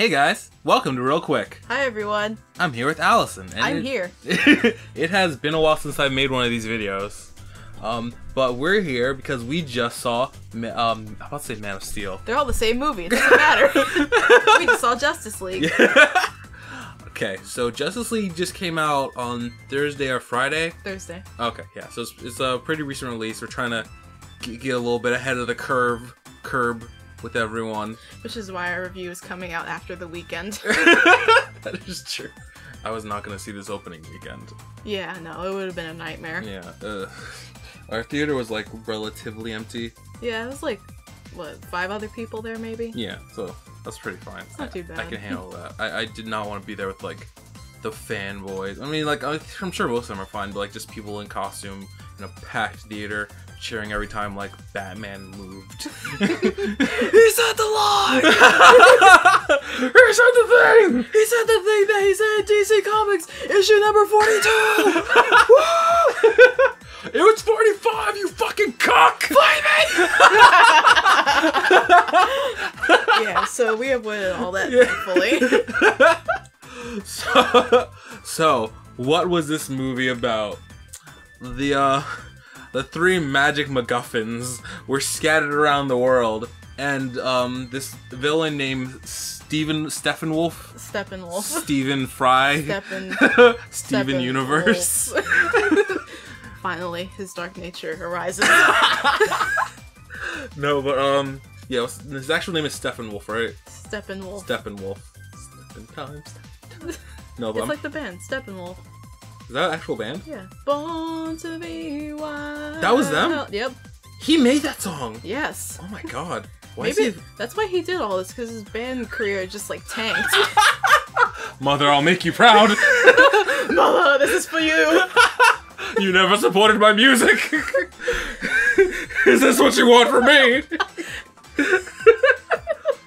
Hey guys, welcome to Real Quick. Hi everyone. I'm here with Allison. And I'm here. It has been a while since I made one of these videos. But we're here because we just saw, I'm about to say Man of Steel. They're all the same movie, it doesn't matter. We just saw Justice League. Okay, so Justice League just came out on Thursday or Friday? Thursday. Okay, yeah, so it's a pretty recent release. We're trying to get a little bit ahead of the curb with everyone. Which is why our review is coming out after the weekend. That is true. I was not going to see this opening weekend. Yeah, no, it would have been a nightmare. Yeah, our theater was like relatively empty. Yeah, it was like, what, 5 other people there maybe? Yeah, so that's pretty fine. It's not too bad. I can handle that. I did not want to be there with like the fanboys. I mean, like I'm sure most of them are fine, but like just people in costume in a packed theater cheering every time like Batman moved. He said the line! He said the thing! He said the thing that he said in DC Comics issue number 42! It was 45, you fucking cock! Play me! Yeah, so we avoided all that, thankfully. So, what was this movie about? The 3 magic MacGuffins were scattered around the world, and this villain named Steppenwolf, Stephen Fry, Steven Universe. Finally, his dark nature arises. No, but yeah, his actual name is Steppenwolf, right? Steppenwolf. Steppenwolf. No, but it's like the band, Steppenwolf. Is that an actual band? Yeah. Born to be wild. That was them? Yep. He made that song! Yes. Oh my god. Why Maybe that's why he did all this, because his band career just like tanked. Mother, I'll make you proud! Mother, this is for you! You never supported my music! Is this what you want from me?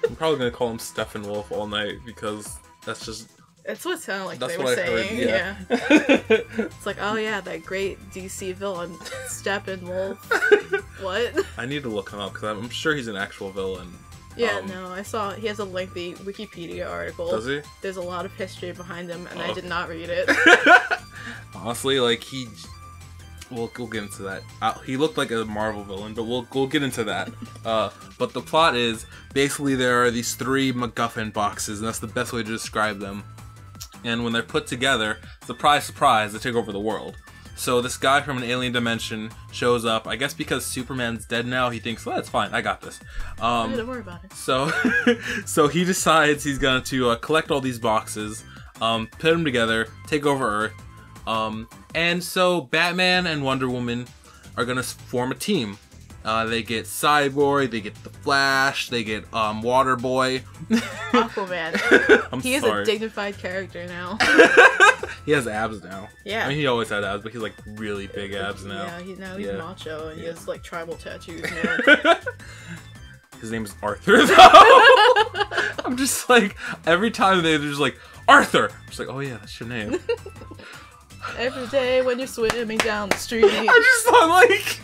I'm probably gonna call him Steppenwolf all night, because that's just... It's what it sounded like That's they were what I saying, heard, yeah. It's like, oh yeah, that great DC villain, Steppenwolf. What? I need to look him up, because I'm sure he's an actual villain. Yeah, no, I saw he has a lengthy Wikipedia article. Does he? There's a lot of history behind him, and I did not read it. Honestly, like, we'll get into that. He looked like a Marvel villain, but we'll get into that. But the plot is, basically there are these 3 MacGuffin boxes, and that's the best way to describe them. And when they're put together, surprise, surprise, they take over the world. So this guy from an alien dimension shows up. I guess because Superman's dead now, he thinks, well, that's fine, I got this. Don't worry about it. So he decides he's going to collect all these boxes, put them together, take over Earth. And so Batman and Wonder Woman are going to form a team. They get Cyborg, they get the Flash, they get Waterboy. Aquaman. He is a dignified character now. He has abs now. Yeah. I mean, he always had abs, but he's like really big abs now. Yeah, he's macho and he has like tribal tattoos now. His name is Arthur, though. I'm just like, every time they're just like, Arthur! I'm just like, oh yeah, that's your name. Every day when you're swimming down the street. I just thought like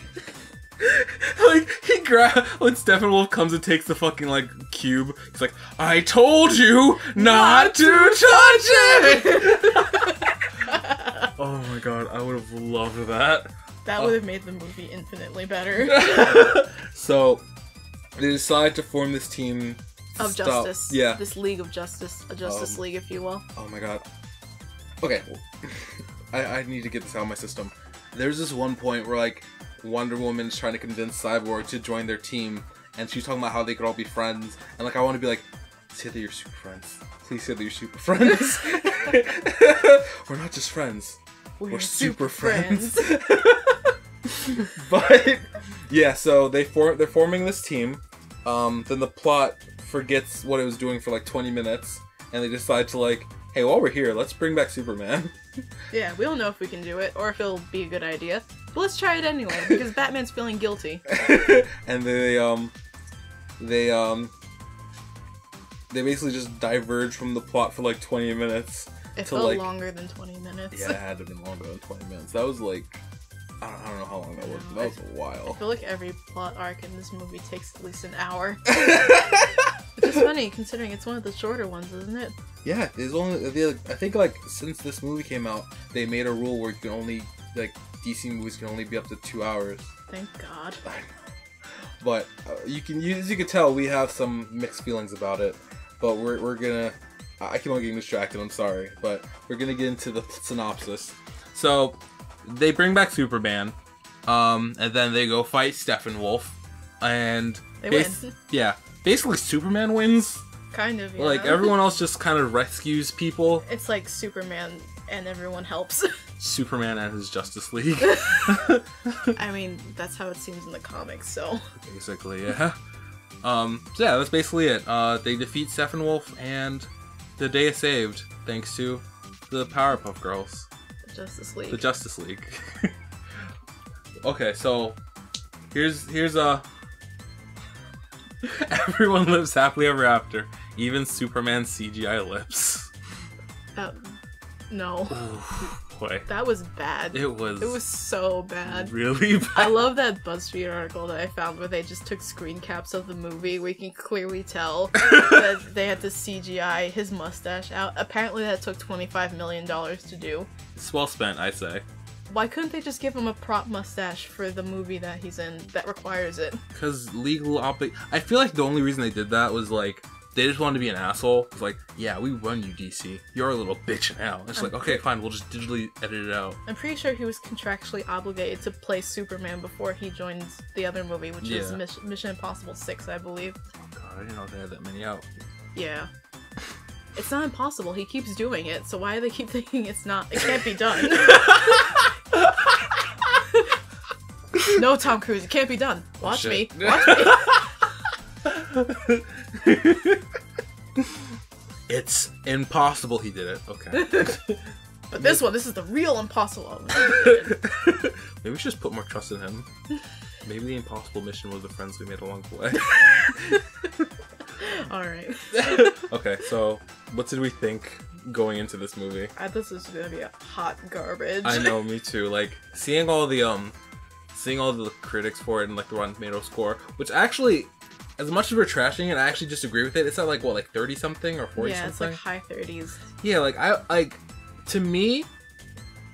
when Steppenwolf comes and takes the fucking like cube, he's like, I told you not to touch it. Oh my god, I would have loved that. That would have made the movie infinitely better. So they decide to form this team of justice. Yeah, this League of Justice, a Justice League, if you will. Oh my god. Okay, I need to get this out of my system. There's this one point where like Wonder Woman's trying to convince Cyborg to join their team, and she's talking about how they could all be friends, and like I want to be like, say that you're super friends. Please say that you're super friends. We're not just friends. We're super friends. But yeah, so they're forming this team. Then the plot forgets what it was doing for like 20 minutes, and they decide to like, hey, while we're here, let's bring back Superman. Yeah, we don't know if we can do it, or if it'll be a good idea. But let's try it anyway, because Batman's feeling guilty. And they basically just diverge from the plot for like 20 minutes. It felt like, longer than 20 minutes. Yeah, it had to have been longer than 20 minutes. That was like, I don't know how long that was, but that was a while. I feel like every plot arc in this movie takes at least an hour. Which is funny considering it's one of the shorter ones, isn't it? Yeah, there's only I think like since this movie came out, they made a rule where you can only like DC movies can only be up to 2 hours. Thank God. But as you can tell, we have some mixed feelings about it. But we're gonna. I keep on getting distracted. I'm sorry, but we're gonna get into the synopsis. So they bring back Superman, and then they go fight Steppenwolf, and they win. Yeah, basically Superman wins. Kind of. Yeah. Like everyone else just kind of rescues people. It's like Superman and everyone helps. Superman and his Justice League. I mean, that's how it seems in the comics. So basically, yeah. So yeah, that's basically it. They defeat Steppenwolf, and the day is saved thanks to the Powerpuff Girls. The Justice League. The Justice League. Okay, so here's everyone lives happily ever after, even Superman's CGI lips. No. Ooh, boy. That was bad. It was so bad. Really bad. I love that BuzzFeed article that I found where they just took screen caps of the movie where you can clearly tell that they had to CGI his mustache out. Apparently that took $25 million to do. It's well spent, I say. Why couldn't they just give him a prop mustache for the movie that he's in that requires it? Because I feel like the only reason they did that was like, they just wanted to be an asshole. It's like, yeah, we run you, DC. You're a little bitch now. It's like, okay, fine, we'll just digitally edit it out. I'm pretty sure he was contractually obligated to play Superman before he joined the other movie, which is Mission Impossible 6, I believe. Oh god, I didn't know they had that many out. Yeah. It's not impossible. He keeps doing it, so why do they keep thinking it can't be done? No, Tom Cruise, it can't be done. Watch me. Watch me. It's impossible he did it. Okay. But this is the real impossible. Maybe we should just put more trust in him. Maybe the impossible mission was the friends we made along the way. Alright. Okay, so what did we think going into this movie? I thought this was gonna be a hot garbage. I know, me too. Like, seeing all the critics for it and like the Rotten Tomatoes score, which actually, as much as we're trashing it, I actually just agree with it. It's at like what, like 30 something or 40 something? Yeah, it's like high 30s. Yeah, to me,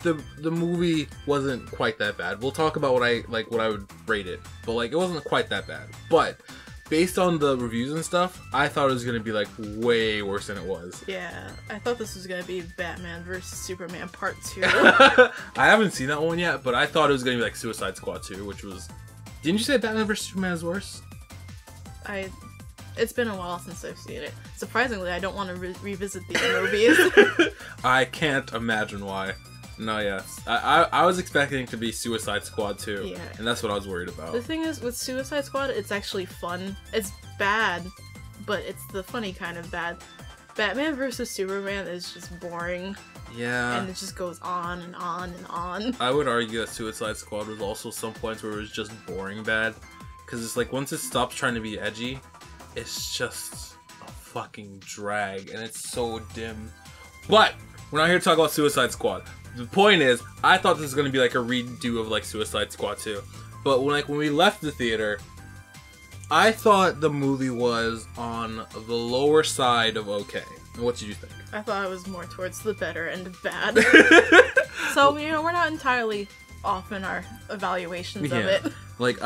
the movie wasn't quite that bad. We'll talk about what I would rate it, but like it wasn't quite that bad. But based on the reviews and stuff, I thought it was gonna be like way worse than it was. Yeah, I thought this was gonna be Batman vs Superman Part 2. I haven't seen that one yet, but I thought it was gonna be like Suicide Squad 2, which was. Didn't you say Batman vs Superman is worse? It's been a while since I've seen it. Surprisingly, I don't want to revisit these movies. I can't imagine why. No, yes. I was expecting it to be Suicide Squad 2, yeah. And that's what I was worried about. The thing is, with Suicide Squad, it's actually fun. It's bad, but it's the funny kind of bad. Batman vs Superman is just boring. Yeah. And it just goes on and on and on. I would argue that Suicide Squad was also some points where it was just boring bad. Because it's like, once it stops trying to be edgy, it's just a fucking drag, and it's so dim. But we're not here to talk about Suicide Squad. The point is, I thought this was going to be like a redo of like Suicide Squad 2. But when we left the theater, I thought the movie was on the lower side of okay. What did you think? I thought it was more towards the better end of bad. So, we're not entirely off in our evaluations of it. Like,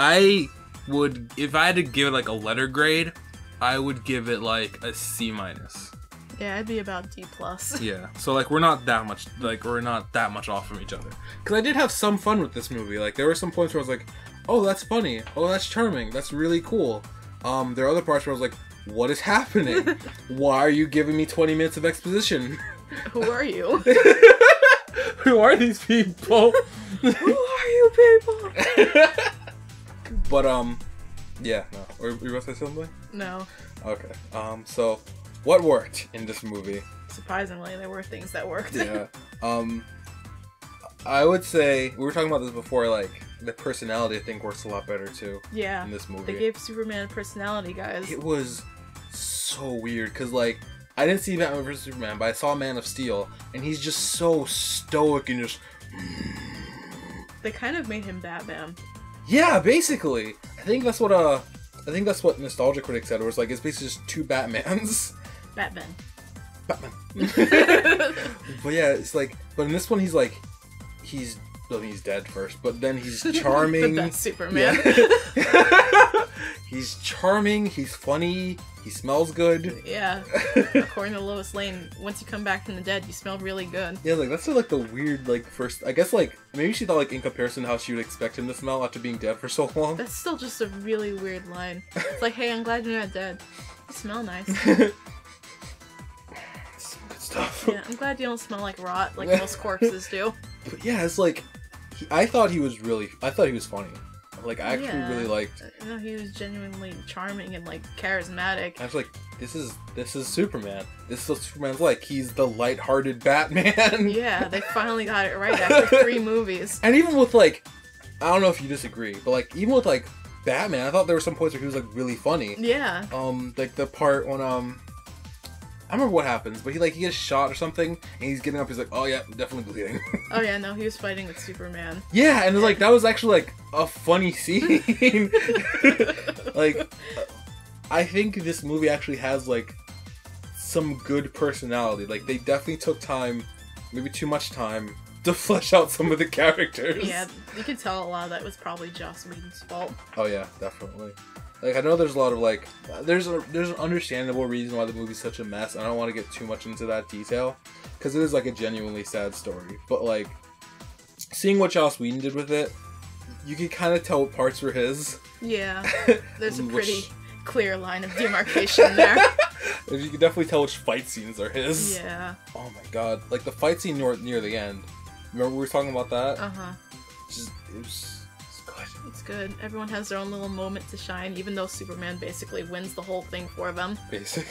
if I had to give it like a letter grade, I would give it like a C-. Yeah, I'd be about D+. Yeah, so like we're not that much off from each other. Because I did have some fun with this movie. Like there were some points where I was like, oh, that's funny. Oh, that's charming. That's really cool. There are other parts where I was like, what is happening? Why are you giving me 20 minutes of exposition? Who are you? Who are these people? Who are you people? But yeah, no. Were you gonna say something? No. Okay. So what worked in this movie? Surprisingly, there were things that worked. Yeah. I would say we were talking about this before. Like the personality, I think, works a lot better too. Yeah. In this movie, they gave Superman a personality, guys. It was so weird because like I didn't see Batman vs Superman, but I saw Man of Steel, and he's just so stoic and just. They kind of made him Batman. Yeah, basically. I think that's what I think that's what Nostalgia Critic said. Where it's like it's basically just two Batmans. Batman. Batman. But yeah, it's like, but in this one he's like, he's dead first, but then he's charming. That's Superman. Yeah. He's charming. He's funny. He smells good. Yeah. According to Lois Lane, once you come back from the dead, you smell really good. Yeah, like that's like the weird like first. I guess like maybe she thought like in comparison how she would expect him to smell after being dead for so long. That's still just a really weird line. It's like, hey, I'm glad you're not dead. You smell nice. Some good stuff. Yeah, I'm glad you don't smell like rot like most corpses do. But yeah, it's like I thought he was funny. Like I actually really liked. No, he was genuinely charming and like charismatic. I was like, this is Superman. This is what Superman's like. He's the lighthearted Batman. Yeah, they finally got it right after 3 movies. And even with like, I don't know if you disagree, but like even with like Batman, I thought there were some points where he was like really funny. Yeah. Like the part when I don't remember what happens, but he gets shot or something, and he's getting up. He's like, "Oh yeah, I'm definitely bleeding." Oh yeah, no, he was fighting with Superman. Yeah, and it's like that was actually like a funny scene. Like, I think this movie actually has like some good personality. Like they definitely took time, maybe too much time, to flesh out some of the characters. Yeah, you could tell a lot of that was probably Joss Whedon's fault. Oh yeah, definitely. Like I know there's a lot of like there's an understandable reason why the movie's such a mess. I don't want to get too much into that detail because it is like a genuinely sad story. But like seeing what Joss Whedon did with it, you could kind of tell what parts were his. Yeah, there's a pretty clear line of demarcation there. You can definitely tell which fight scenes are his. Yeah. Oh my god, like the fight scene near the end. Remember we were talking about that? It was good. It's good. Everyone has their own little moment to shine, even though Superman basically wins the whole thing for them. Basic.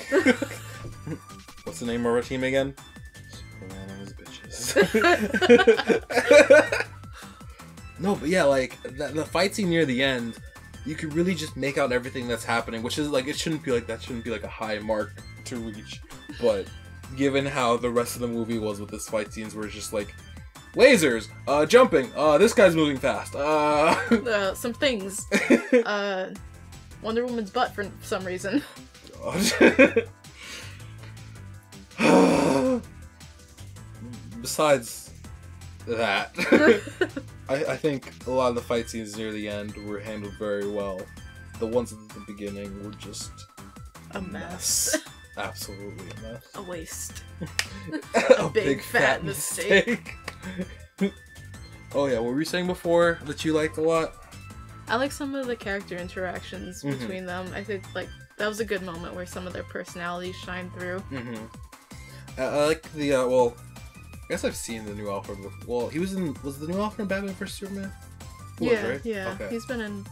What's the name of our team again? Superman and his bitches. No, but yeah, like the fight scene near the end, you could really just make out everything that's happening, which is like it shouldn't be like a high mark to reach, but given how the rest of the movie was with this fight scenes, where it's just like lasers, jumping, this guy's moving fast, some things, Wonder Woman's butt for some reason. God. Besides that, I think a lot of the fight scenes near the end were handled very well. The ones at the beginning were just a mess. Absolutely a mess. A waste. A big fat mistake. Oh yeah, what were you saying before that you liked a lot? I like some of the character interactions between them. I think like that was a good moment where some of their personalities shine through. I like the well, I guess I've seen the new Alfred. Well, was the new Alfred in Batman vs Superman? He was, right? Yeah. Okay. He's been in.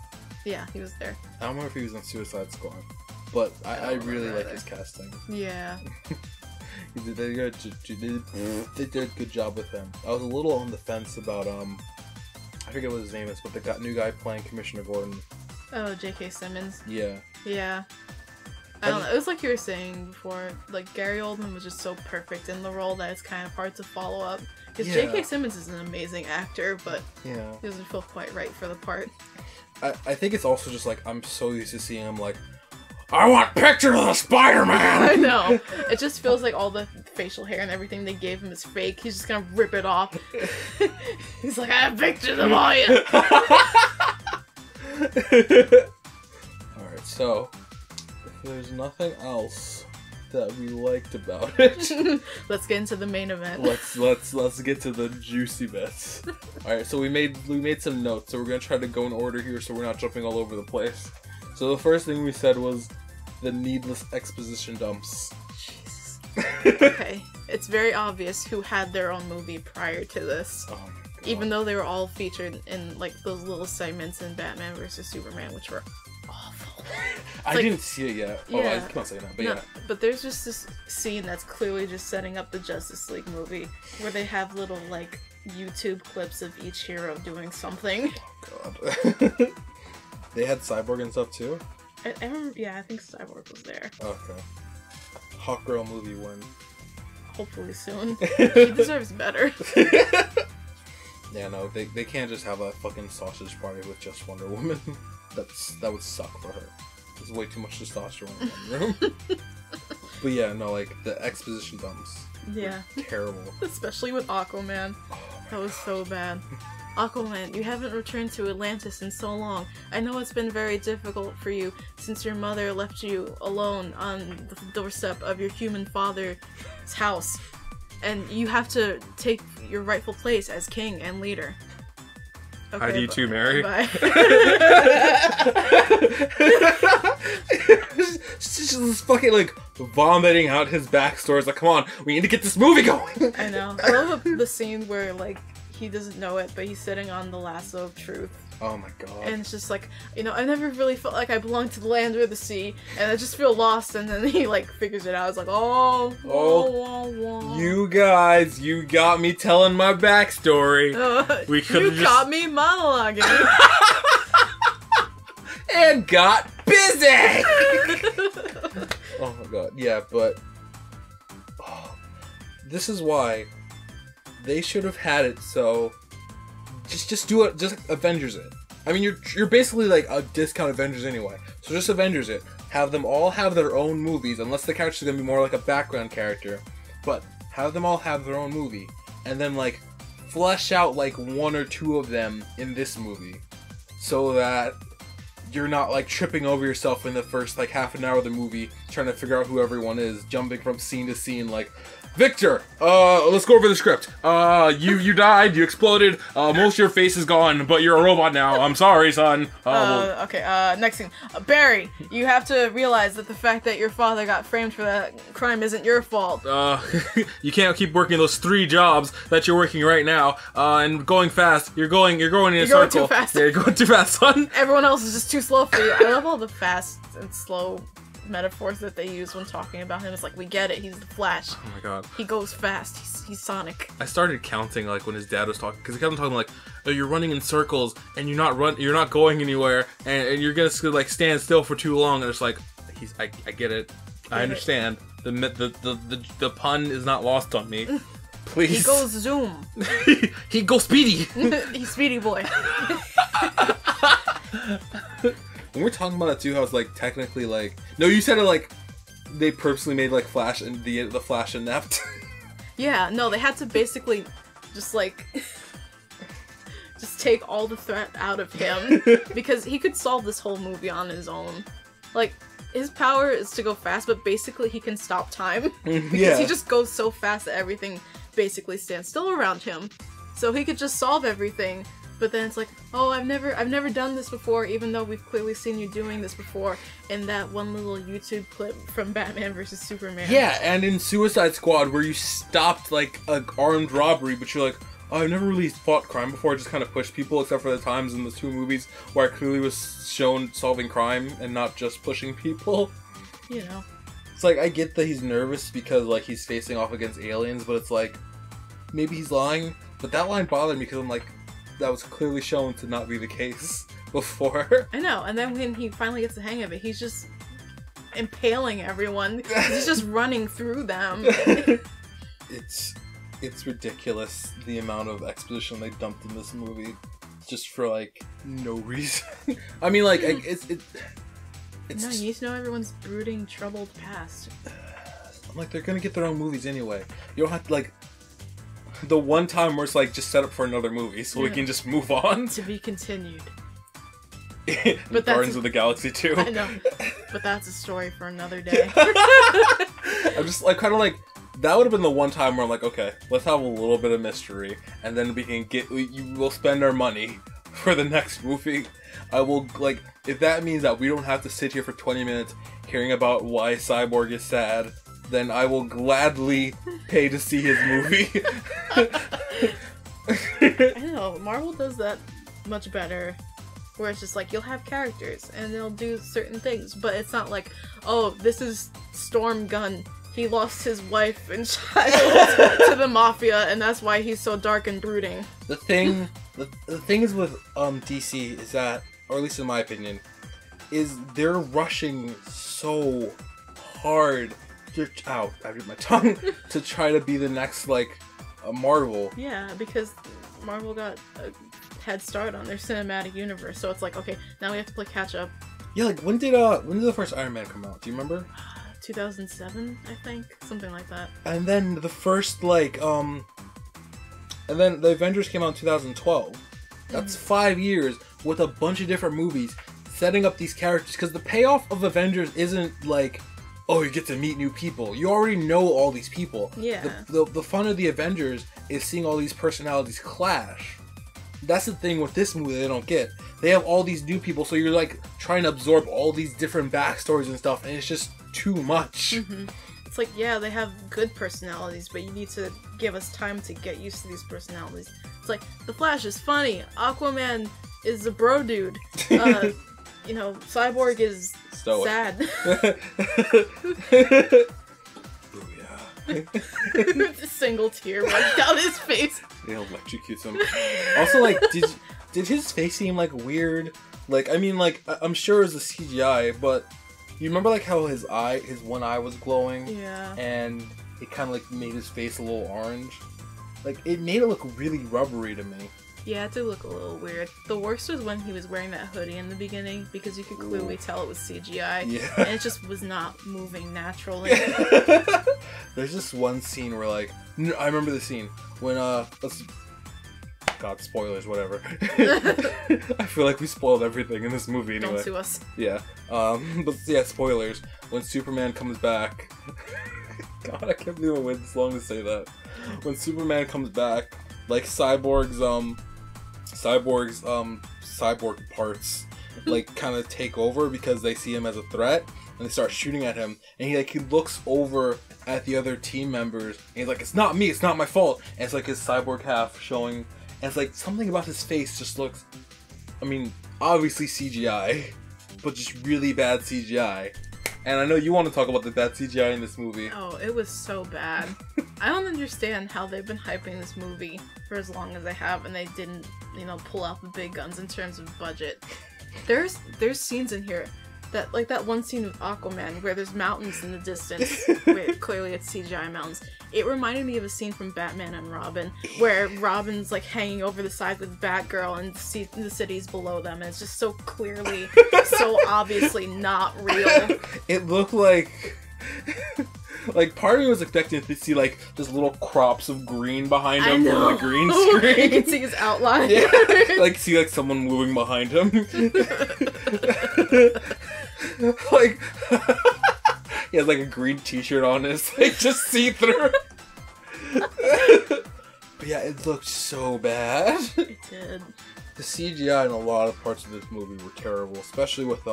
Yeah, he was there. I don't remember if he was in Suicide Squad, but I really like his casting. Yeah. They did a good job with him. I was a little on the fence about I forget what his name is, but the new guy playing Commissioner Gordon. Oh, J.K. Simmons. Yeah. Yeah. I don't know. It was like you were saying before, like Gary Oldman was just so perfect in the role that it's kind of hard to follow up. Because J.K. Simmons is an amazing actor, but he doesn't feel quite right for the part. I think it's also just like I'm so used to seeing him like, I want pictures of the Spider-Man! I know. It just feels like all the facial hair and everything they gave him is fake. He's just gonna rip it off. He's like, I have pictures of all you! Alright, so, if there's nothing else that we liked about it, let's get into the main event. Let's get to the juicy bits. Alright, so we made some notes, so we're gonna try to go in order here so we're not jumping all over the place. So the first thing we said was the needless exposition dumps. Jesus. Okay. It's very obvious who had their own movie prior to this. Oh my god. Even though they were all featured in like those little segments in Batman vs Superman, which were awful. I didn't see it yet. Oh, I can't say that, but no, yeah. But there's just this scene that's clearly just setting up the Justice League movie, where they have little like YouTube clips of each hero doing something. Oh god. They had Cyborg and stuff too? I remember, yeah, I think Cyborg was there. Okay. Hawk Girl movie win. Hopefully soon. She deserves better. Yeah, no, they can't just have a fucking sausage party with just Wonder Woman. That would suck for her. There's way too much testosterone in one room. But yeah, no, like, the exposition dumps. Yeah. Terrible. Especially with Aquaman. Oh, that was so bad. Aquaman, you haven't returned to Atlantis in so long. I know it's been very difficult for you since your mother left you alone on the doorstep of your human father's house. And you have to take your rightful place as king and leader. Okay, how do you two marry? Bye. Just fucking like vomiting out his backstory. It's like, come on, we need to get this movie going. I know. I love the scene where like he doesn't know it, but he's sitting on the lasso of truth. Oh my god. And it's just like, you know, I never really felt like I belonged to the land or the sea, and I just feel lost, and then he like figures it out. It's like, you guys, you got me telling my backstory. We could You got me monologuing. And got busy! Oh my god, yeah, but this is why they should have had it so just do it, just Avengers it. I mean, you're basically like a discount Avengers anyway, so just Avengers it. Have them all have their own movies, unless the character's gonna be more like a background character, but have them all have their own movie, and then like flesh out like one or two of them in this movie, so that you're not like tripping over yourself in the first like half an hour of the movie trying to figure out who everyone is, jumping from scene to scene like, Victor, let's go over the script. You died, you exploded, most of your face is gone, but you're a robot now. I'm sorry, son. Okay, next scene. Barry, you have to realize that the fact that your father got framed for that crime isn't your fault. You can't keep working those 3 jobs that you're working right now, and going fast. You're going in a circle. You're going too fast. Yeah, you're going too fast, son. Everyone else is just too slow for you. I love all the fast and slow metaphors that they use when talking about him. It's like, we get it, he's the Flash. Oh my god. He goes fast, he's Sonic. I started counting like when his dad was talking, because he kept on talking like, oh, you're running in circles and you're not going anywhere, and you're gonna like stand still for too long, and it's like, I get it. I understand. The pun is not lost on me. Please. He goes zoom. He goes speedy. He's Speedy Boy. When we're talking about it too, how it's like technically like, no, you said it like they purposely made like Flash and the Flash inept. Yeah, no, they had to basically just like just take all the threat out of him because he could solve this whole movie on his own. Like, his power is to go fast, but basically he can stop time because he just goes so fast that everything basically stands still around him. So he could just solve everything. But then it's like, oh, I've never done this before, even though we've clearly seen you doing this before in that one little YouTube clip from Batman vs. Superman. Yeah, and in Suicide Squad, where you stopped, like, an armed robbery, but you're like, oh, I've never really fought crime before, I just kind of pushed people, except for the times in the 2 movies where I clearly was shown solving crime and not just pushing people. You know. It's like, I get that he's nervous because, like, he's facing off against aliens, but it's like, maybe he's lying, but that line bothered me because I'm like, that was clearly shown to not be the case before. I know, and then when he finally gets the hang of it, he's just impaling everyone. He's just running through them. It's ridiculous the amount of exposition they dumped in this movie, just for like no reason. I mean, like it's. No, you need to know everyone's brooding, troubled past. I'm like, they're gonna get their own movies anyway. You don't have to like. The one time where it's like, just set up for another movie so we can just move on. To be continued. But Guardians of the Galaxy 2. I know. But that's a story for another day. I'm just like, kind of like, that would have been the one time where I'm like, okay, let's have a little bit of mystery, and then we can we'll spend our money for the next movie. I will, like, if that means that we don't have to sit here for 20 minutes hearing about why Cyborg is sad, then I will gladly pay to see his movie. I know, Marvel does that much better, where it's just like, you'll have characters, and they'll do certain things, but it's not like, oh, this is Storm Gunn, he lost his wife and child to the Mafia, and that's why he's so dark and brooding. The thing is with DC is that, or at least in my opinion, is they're rushing so hard I bit my tongue to try to be the next like Marvel. Yeah, because Marvel got a head start on their cinematic universe, so it's like, okay, now we have to play catch up Yeah, like when did the first Iron Man come out? Do you remember? 2007, I think, something like that. And then the first and then the Avengers came out in 2012. That's 5 years with a bunch of different movies setting up these characters. Because the payoff of Avengers isn't like, oh, you get to meet new people. You already know all these people. Yeah. The fun of the Avengers is seeing all these personalities clash. That's the thing with this movie they don't get. They have all these new people, so you're like trying to absorb all these different backstories and stuff, and it's just too much. It's like, yeah, they have good personalities, but you need to give us time to get used to these personalities. It's like, the Flash is funny, Aquaman is a bro dude, you know, Cyborg is sad. Boo-Yah. A single tear runs down his face. They electrocutes him. Also, like, did his face seem like weird? Like, I mean, like, I'm sure it was the CGI, but you remember like how his one eye was glowing? Yeah. And it kind of like made his face a little orange. Like, it made it look really rubbery to me. Yeah, it did look a little weird. The worst was when he was wearing that hoodie in the beginning, because you could clearly tell it was CGI. Yeah. And it just was not moving naturally. There's just one scene where, like, I remember the scene when, God, spoilers, whatever. I feel like we spoiled everything in this movie anyway. Don't sue us. Yeah. But yeah, spoilers. When Superman comes back... God, I can't believe I waited this long to say that. When Superman comes back, like, Cyborg parts, like, kind of take over because they see him as a threat, and they start shooting at him, and he looks over at the other team members, and he's like, it's not me, it's not my fault, and it's like his cyborg half showing, and it's like, something about his face just looks, I mean, obviously CGI, but just really bad CGI. And I know you want to talk about the bad CGI in this movie. Oh, it was so bad. I don't understand how they've been hyping this movie for as long as they have, and they didn't, you know, pull out the big guns in terms of budget. There's scenes in here that, like that one scene with Aquaman where there's mountains in the distance. Wait, clearly it's CGI mountains. It reminded me of a scene from Batman and Robin where Robin's like hanging over the side with Batgirl and the cities below them, and it's just so clearly, so obviously not real. It looked like... Like, part of me was expecting to see, like, just little crops of green behind him from the green screen. You can see his outline. Yeah, like, see, like, someone moving behind him. Like, he has, like, a green t-shirt on and it's, like, just see-through. But yeah, it looked so bad. It did. The CGI in a lot of parts of this movie were terrible, especially with,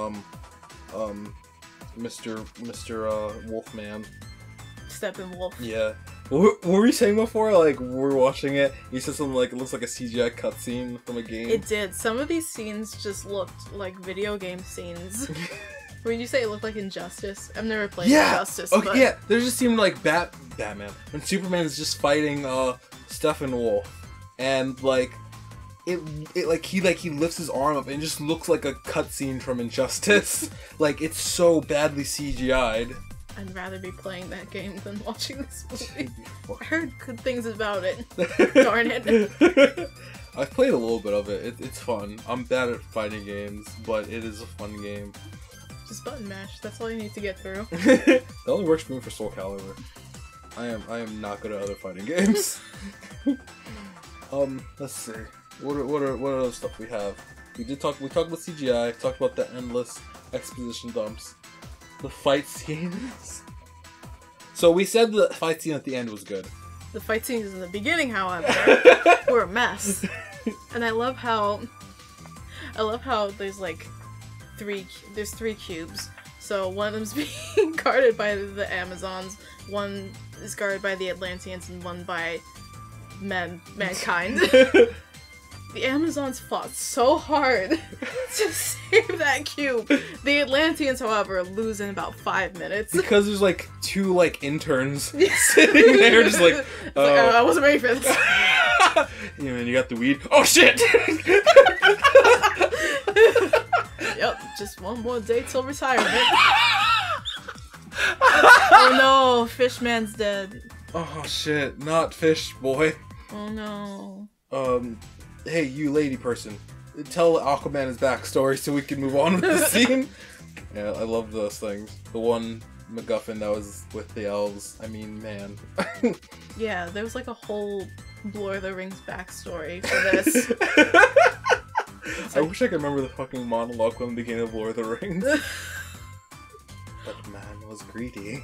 Mr. Wolfman. Steppenwolf. Yeah. What were you saying before? Like, we were watching it, you said something like, it looks like a CGI cutscene from a game. It did. Some of these scenes just looked like video game scenes. When you say it looked like Injustice, I've never played Injustice. Okay, but... yeah. There just seemed like Batman. When Superman's just fighting Steppenwolf, and like it he lifts his arm up and it just looks like a cutscene from Injustice. Like, it's so badly CGI'd. I'd rather be playing that game than watching this movie. I heard good things about it. Darn it. I've played a little bit of it. It's fun. I'm bad at fighting games, but it is a fun game. Just button mash. That's all you need to get through. That only works for me for Soul Calibur. I am not good at other fighting games. Let's see. What other stuff we have? We talked about CGI. Talked about the endless exposition dumps. The fight scenes. So we said the fight scene at the end was good. The fight scenes in the beginning, however, were a mess. And I love how there's like three cubes. So one of them's being guarded by the Amazons, one is guarded by the Atlanteans, and one by mankind. The Amazons fought so hard to save that cube. The Atlanteans, however, lose in about 5 minutes. Because there's like two like interns sitting there just like, I wasn't ready for this. Yeah, man, you got the weed. Oh shit! Yep, just one more day till retirement. Oh no, Fishman's dead. Oh shit, not Fish Boy. Oh no. Hey, you lady person. tell Aquaman his backstory so we can move on with the scene. Yeah, I love those things. The one MacGuffin that was with the elves. I mean, man. Yeah, there was like a whole Lord of the Rings backstory for this. I wish I could remember the fucking monologue from the beginning of Lord of the Rings. But man was greedy.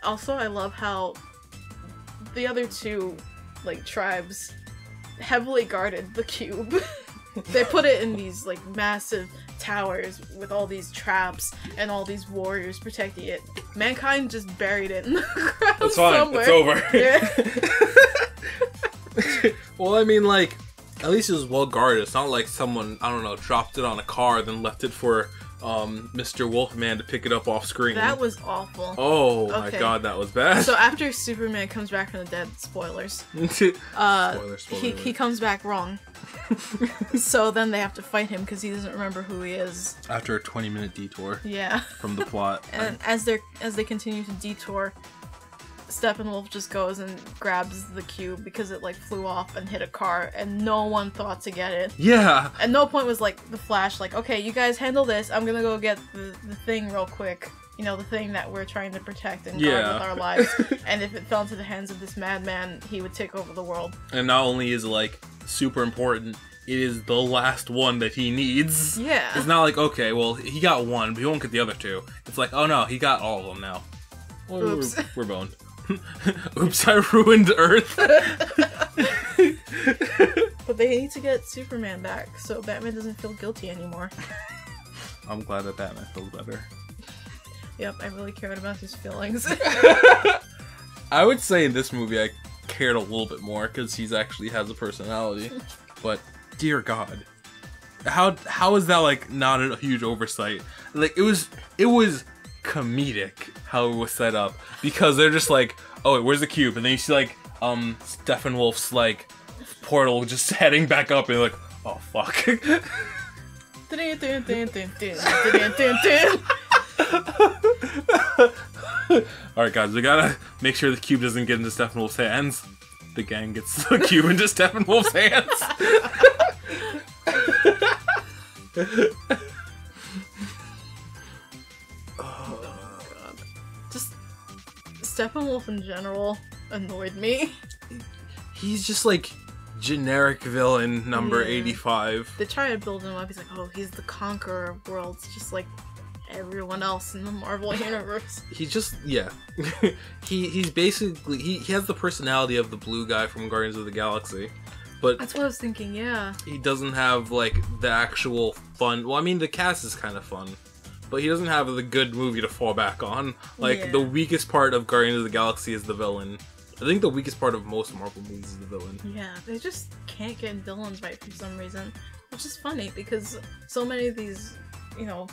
Also, I love how the other two, like, tribes heavily guarded the cube. They put it in these, like, massive towers with all these traps and all these warriors protecting it. Mankind just buried it in the ground It's fine. somewhere. It's over. Yeah. Well, I mean, like, at least it was well guarded. It's not like someone, I don't know, dropped it on a car, then left it for Mr. Wolfman to pick it up off screen. That was awful. Oh my god, that was bad. So after Superman comes back from the dead, spoilers. He comes back wrong. So then they have to fight him because he doesn't remember who he is. After a 20-minute detour. Yeah. From the plot. And as they continue to detour, Steppenwolf just goes and grabs the cube because it like flew off and hit a car and no one thought to get it. Yeah. At no point was like the Flash like, okay, you guys handle this, I'm gonna go get the thing real quick. You know, the thing that we're trying to protect and guard with our lives. And if it fell into the hands of this madman, he would take over the world. And not only is it like super important, it is the last one that he needs. Yeah. It's not like, okay, well, he got one, but he won't get the other two. It's like, oh no, he got all of them now. Well, oops. We're boned. Oops, I ruined Earth. But they need to get Superman back, so Batman doesn't feel guilty anymore. I'm glad that Batman feels better. Yep, I really cared about his feelings. I would say in this movie I cared a little bit more because he actually has a personality. But dear God, how is that like not a huge oversight? Like it was comedic how it was set up because they're just like, oh wait, where's the cube? And then you see like Steppenwolf's like portal just heading back up and you're like, oh fuck. Alright guys, we gotta make sure the cube doesn't get into Steppenwolf's hands. The gang gets the cube into Steppenwolf's hands. Oh god. Just Steppenwolf in general annoyed me. He's just like generic villain number 85. They try to build him up, he's like, oh, he's the conqueror of worlds, just like everyone else in the Marvel universe. He's just, yeah. he's basically, he has the personality of the blue guy from Guardians of the Galaxy. But that's what I was thinking, yeah. He doesn't have, like, the actual fun. Well, I mean, the cast is kind of fun. But he doesn't have the good movie to fall back on. Like, the weakest part of Guardians of the Galaxy is the villain. I think the weakest part of most Marvel movies is the villain. Yeah, they just can't get villains right for some reason. Which is funny, because so many of these, you know,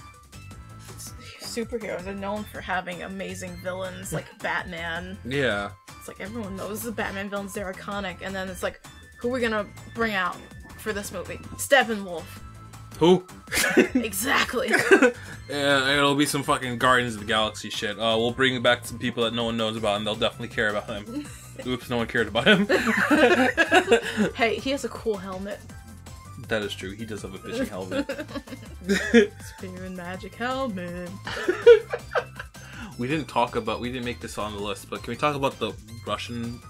superheroes are known for having amazing villains, like Batman. Yeah. It's like everyone knows the Batman villains, they're iconic, and then it's like, who are we gonna bring out for this movie? Steppenwolf. Who? Exactly. Yeah, it'll be some fucking Guardians of the Galaxy shit. We'll bring back some people that no one knows about, and they'll definitely care about him. Oops, no one cared about him. Hey, he has a cool helmet. That is true. He does have a fishing helmet. Spear and magic helmet. We didn't make this on the list, but can we talk about the Russian?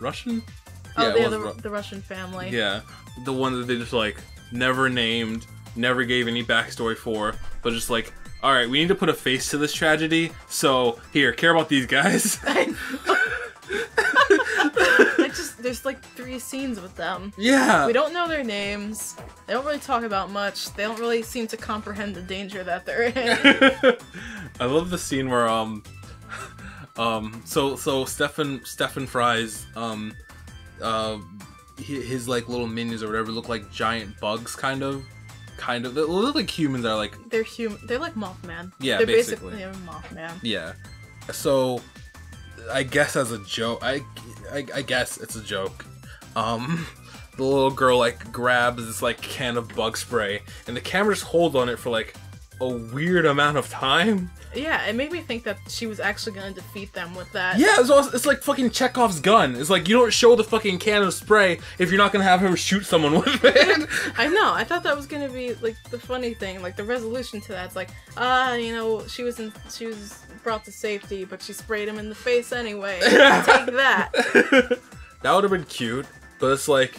Oh, yeah, the Russian family. Yeah, the one that they just like never named, never gave any backstory for, but just like, all right, we need to put a face to this tragedy. So here, care about these guys. There's like 3 scenes with them. Yeah. We don't know their names. They don't really talk about much. They don't really seem to comprehend the danger that they're in. I love the scene where so Stephen Fry's his like little minions or whatever look like giant bugs kind of. They look like humans that are like they're human. They're like Mothman. Yeah, they're basically Mothman. Yeah. So I guess as a joke, I guess it's a joke. The little girl like grabs this like can of bug spray, and the camera just holds on it for like a weird amount of time. Yeah, it made me think that she was actually gonna defeat them with that. Yeah, it's like fucking Chekhov's gun. It's like, you don't show the fucking can of spray if you're not gonna have her shoot someone with it. I know, I thought that was gonna be, like, the funny thing, like, the resolution to that. It's like, you know, she was brought to safety, but she sprayed him in the face anyway. Take that. That would have been cute, but it's like,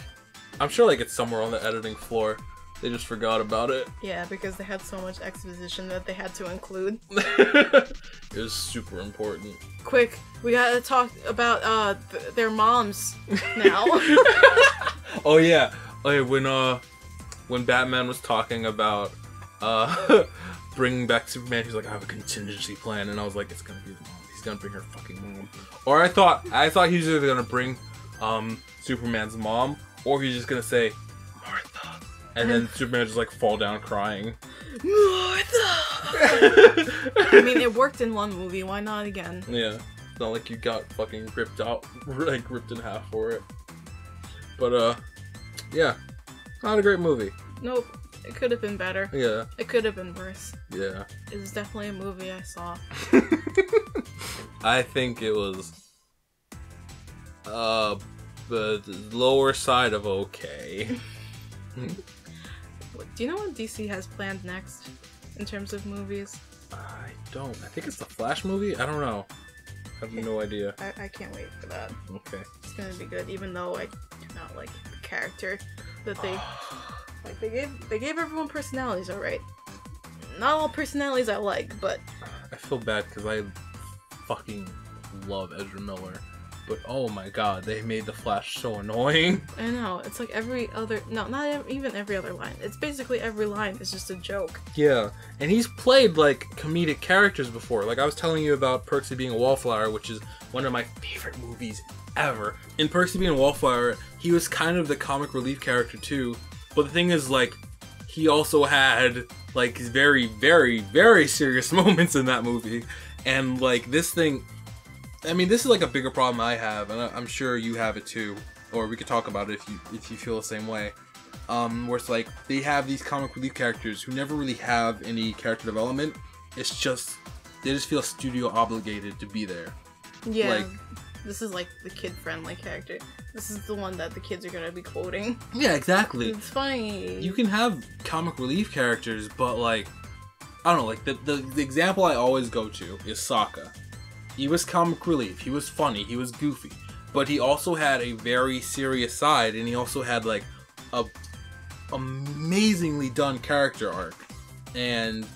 I'm sure, like, it's somewhere on the editing floor. They just forgot about it. Yeah, because they had so much exposition that they had to include. It was super important. Quick, we gotta talk about their moms now. Oh yeah, when Batman was talking about bringing back Superman, he's like, I have a contingency plan, and I was like, it's gonna be his mom. He's gonna bring her fucking mom. Or I thought he was either gonna bring Superman's mom, or he's just gonna say Martha. And then Superman just like fall down crying. Martha! I mean, it worked in one movie, why not again? Yeah. It's not like you got fucking ripped in half for it. But, yeah. Not a great movie. Nope. It could have been better. Yeah. It could have been worse. Yeah. It was definitely a movie I saw. I think it was, the lower side of okay. Do you know what DC has planned next in terms of movies? I don't. I think it's the Flash movie? I don't know. I have no idea. I can't wait for that. Okay. It's gonna be good, even though I do not like the character that they... like, they gave everyone personalities, alright. Not all personalities I like, but... I feel bad because I fucking love Ezra Miller. But oh my god, they made the Flash so annoying. I know, it's like every other... No, not even every other line. It's basically every line is just a joke. Yeah, and he's played, like, comedic characters before. Like, I was telling you about Perks of Being a Wallflower, which is one of my favorite movies ever. In Perks of Being a Wallflower, he was kind of the comic relief character too. But the thing is, like, he also had, like, very, very, very serious moments in that movie. And, like, this thing... I mean, this is like a bigger problem I have, and I'm sure you have it too, or we could talk about it if you feel the same way. Where it's like they have these comic relief characters who never really have any character development. It's just they just feel studio obligated to be there. Yeah, like, this is like the kid-friendly character. This is the one that the kids are gonna be quoting. Yeah, exactly. It's funny. You can have comic relief characters, but like I don't know. Like the example I always go to is Sokka. He was comic relief, he was funny, he was goofy, but he also had a very serious side, and he also had like a amazingly done character arc, and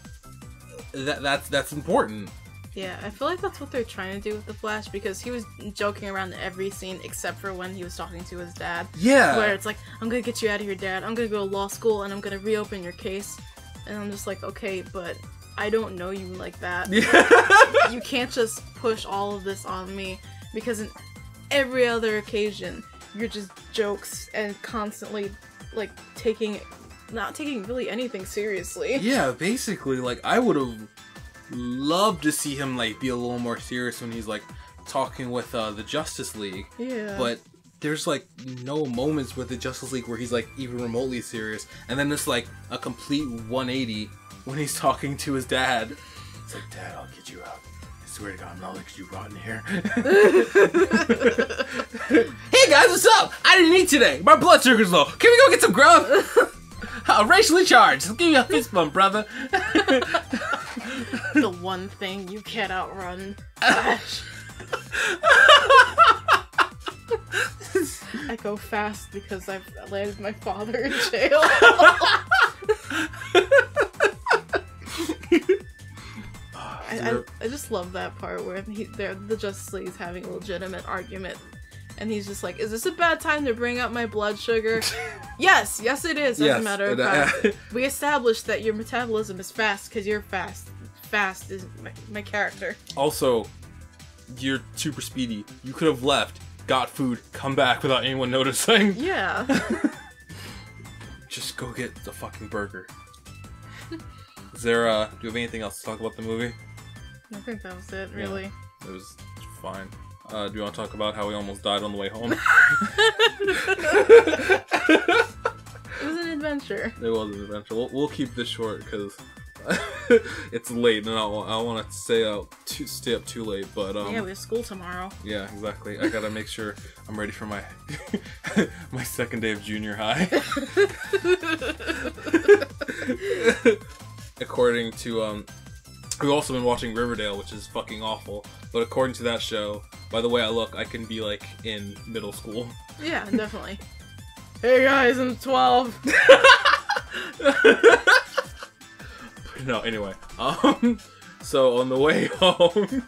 that's important. Yeah, I feel like that's what they're trying to do with the Flash, because he was joking around in every scene except for when he was talking to his dad. Yeah. Where it's like, I'm gonna get you out of here, Dad, I'm gonna go to law school and I'm gonna reopen your case. And I'm just like, okay, but I don't know you like that. You can't just push all of this on me, because in every other occasion, you're just jokes and constantly, like, not taking really anything seriously. Yeah, basically, like, I would have loved to see him, like, be a little more serious when he's, like, talking with, the Justice League. Yeah. But there's, like, no moments with the Justice League where he's, like, even remotely serious. And then it's, like, a complete 180 when he's talking to his dad. It's like, Dad, I'll get you out. I swear to God, I'm not letting you rot in here. Hey guys, what's up? I didn't eat today. My blood sugar's low. Can we go get some grub? Racially charged. I'll give you a fist bump, brother. The one thing you can't outrun. Flash. I go fast because I've landed my father in jail. I just love that part where the Justice League is having a legitimate argument, and he's just like, "Is this a bad time to bring up my blood sugar?" Yes, it is. As a matter of fact, we established that your metabolism is fast because you're fast. Fast is my character. Also, you're super speedy. You could have left, got food, come back without anyone noticing. Yeah. Just go get the fucking burger. Is there, do you have anything else to talk about the movie? I think that was it, really. Yeah, it was fine. Do you want to talk about how we almost died on the way home? It was an adventure. It was an adventure. We'll keep this short, because It's late, and I don't want to stay up too late, but yeah, we have school tomorrow. Yeah, exactly. I gotta make sure I'm ready for my my second day of junior high. According to we've also been watching Riverdale, which is fucking awful. But according to that show, by the way I look, I can be like in middle school. Yeah, definitely. Hey guys, I'm 12. No, anyway. So on the way home,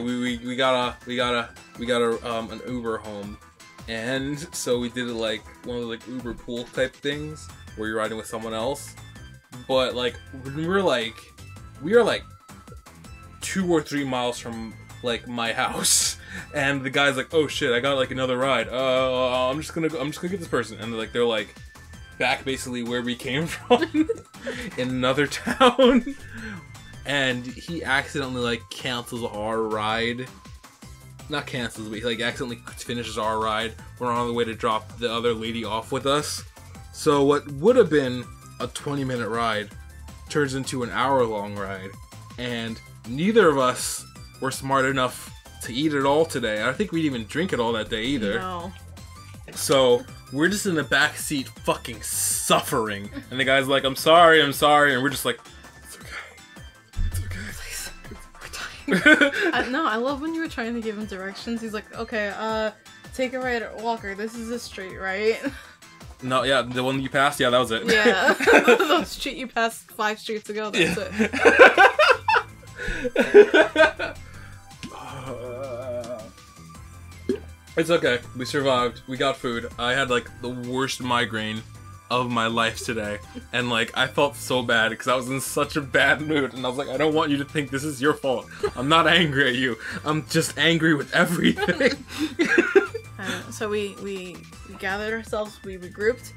we got an Uber home, and so we did it like one of the like Uber pool type things where you're riding with someone else. But like we were like 2 or 3 miles from like my house, and the guy's like, "Oh shit, I got like another ride. I'm just gonna get this person," and they're like back basically where we came from in another town, and he accidentally like cancels our ride. Not cancels, but he like accidentally finishes our ride. We're on the way to drop the other lady off with us. So what would have been a 20-minute ride turns into an hour-long ride, and neither of us were smart enough to eat it all today. I don't think we didn't even drink it all that day either. No. So we're just in the back seat fucking suffering, and the guy's like, I'm sorry, and we're just like, it's okay. Please, we're dying. No, I love when you were trying to give him directions. He's like, okay, take a right at Walker. This is a street, right? No, yeah, the one you passed, yeah, that was it. Yeah, the street you passed 5 streets ago, that's it. It's okay. We survived. We got food. I had like the worst migraine of my life today, and like I felt so bad because I was in such a bad mood, and I was like, I don't want you to think this is your fault. I'm not angry at you. I'm just angry with everything. So we gathered ourselves. We regrouped.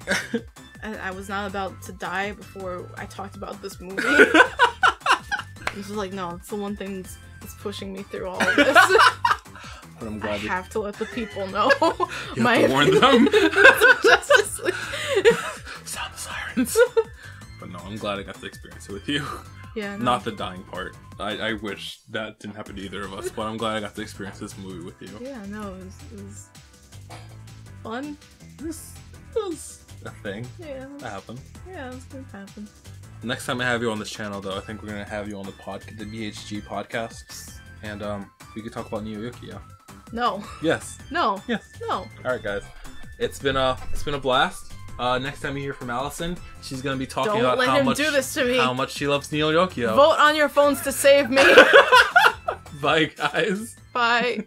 And I was not about to die before I talked about this movie. I was just like, no, it's the one thing that's pushing me through all of this. But I'm glad I have to let the people know. You have to warn them. Justice League. Sound the sirens. But no, I'm glad I got to experience it with you. Yeah. No. Not the dying part. I wish that didn't happen to either of us, but I'm glad I got to experience this movie with you. Yeah, no, it was fun. This was a thing. Yeah. That happened. Yeah, it's gonna happen. Next time I have you on this channel, though, I think we're gonna have you on the BHG podcast, and we could talk about Neo-Yukio. No. Yes. No. Yes. No. All right, guys. It's been a blast. Next time you hear from Allison, she's gonna be talking about do this to me. how much she loves Neo-Yukio. Vote on your phones to save me. Bye, guys. Bye.